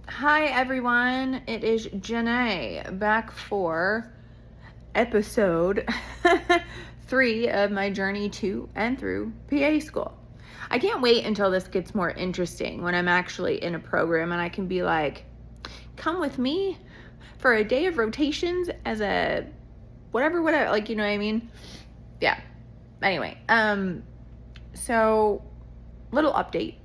Hi everyone, it is Janae back for episode 3 of my journey to and through PA school. I can't wait until this gets more interesting when I'm actually in a program and I can be like, come with me for a day of rotations as a whatever, like, you know what I mean? Yeah. Anyway, so little update.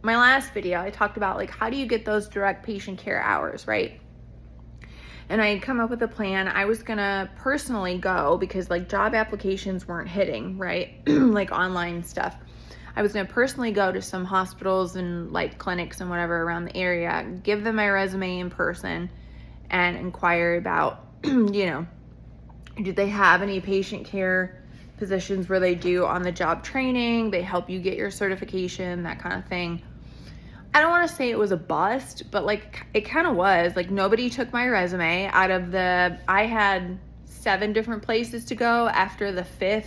My last video, I talked about like, how do you get those direct patient care hours, right? And I had come up with a plan. I was gonna personally go because like job applications weren't hitting, right? Like online stuff. I was gonna personally go to some hospitals and like clinics and whatever around the area, give them my resume in person and inquire about, do they have any patient care positions where they do on the job training, they help you get your certification, that kind of thing. I don't want to say it was a bust, but like it kind of was. Like nobody took my resume out of I had 7 different places to go after the 5th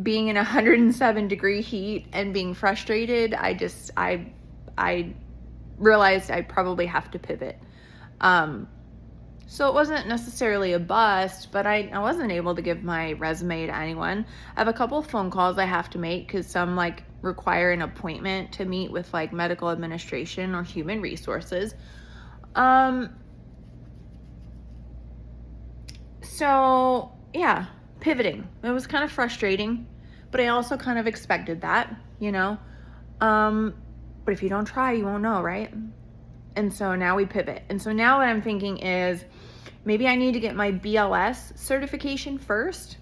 being in 107-degree heat and being frustrated. I realized I probably have to pivot. So it wasn't necessarily a bust, but I wasn't able to give my resume to anyone. I have a couple of phone calls I have to make because some like require an appointment to meet with like medical administration or human resources. So yeah, pivoting. It was kind of frustrating, but I also kind of expected that, But if you don't try, you won't know, right? And so now we pivot. And so now what I'm thinking is maybe I need to get my BLS certification first.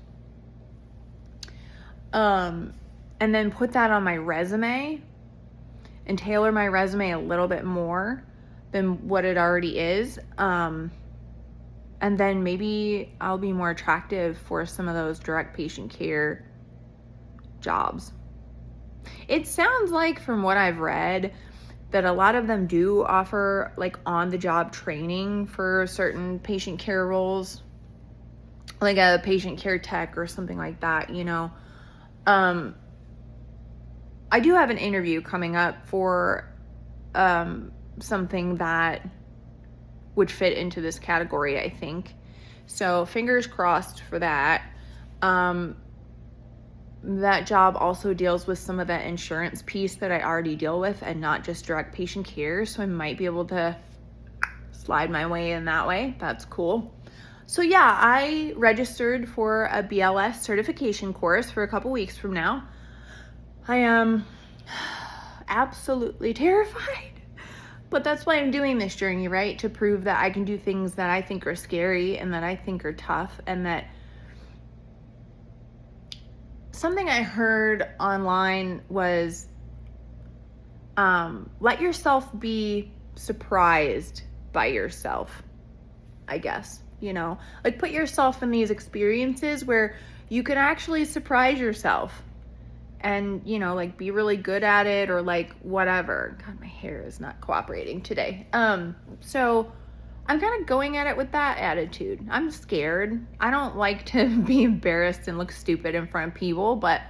And then put that on my resume and tailor my resume a little bit more than what it already is. And then maybe I'll be more attractive for some of those direct patient care jobs. It sounds like from what I've read that a lot of them do offer like on-the-job training for certain patient care roles, like a patient care tech or something like that, I do have an interview coming up for something that would fit into this category, I think. So fingers crossed for that. That job also deals with some of that insurance piece that I already deal with and not just direct patient care. So I might be able to slide my way in that way. That's cool. So yeah, I registered for a BLS certification course for a couple weeks from now. I am absolutely terrified, but that's why I'm doing this journey, right? To prove that I can do things that I think are scary and that I think are tough, and that something I heard online was let yourself be surprised by yourself, I guess, like put yourself in these experiences where you can actually surprise yourself and, like be really good at it or like whatever. God, my hair is not cooperating today. So I'm kind of going at it with that attitude. I'm scared. I don't like to be embarrassed and look stupid in front of people, but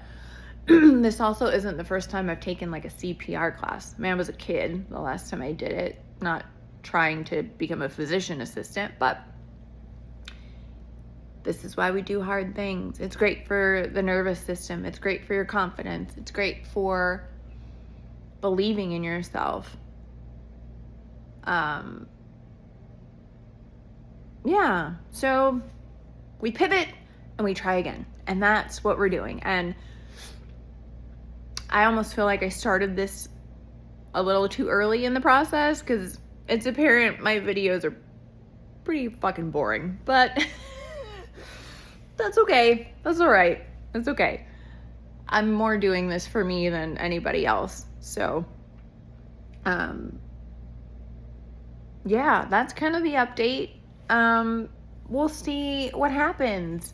this also isn't the first time I've taken like a CPR class. I mean, I was a kid the last time I did it, not trying to become a physician assistant, but this is why we do hard things. It's great for the nervous system. It's great for your confidence. It's great for believing in yourself. Yeah, so we pivot and we try again. And that's what we're doing. And I almost feel like I started this a little too early in the process because it's apparent my videos are pretty fucking boring. But that's okay. That's all right. That's okay. I'm more doing this for me than anybody else. So, yeah, that's kind of the update. We'll see what happens.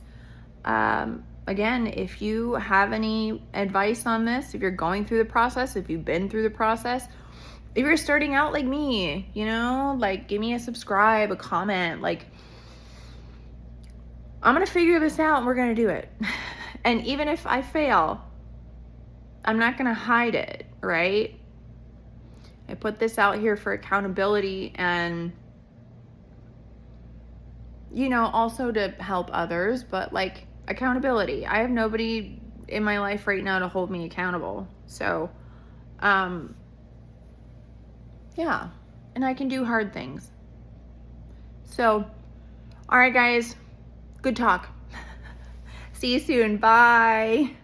Again, if you have any advice on this, if you're going through the process, if you've been through the process, if you're starting out like me, like give me a subscribe, a comment, like I'm going to figure this out and we're going to do it. And even if I fail, I'm not going to hide it, right? I put this out here for accountability and, you know, also to help others, but like accountability. I have nobody in my life right now to hold me accountable. So, yeah, and I can do hard things. So, all right, guys, good talk. See you soon. Bye.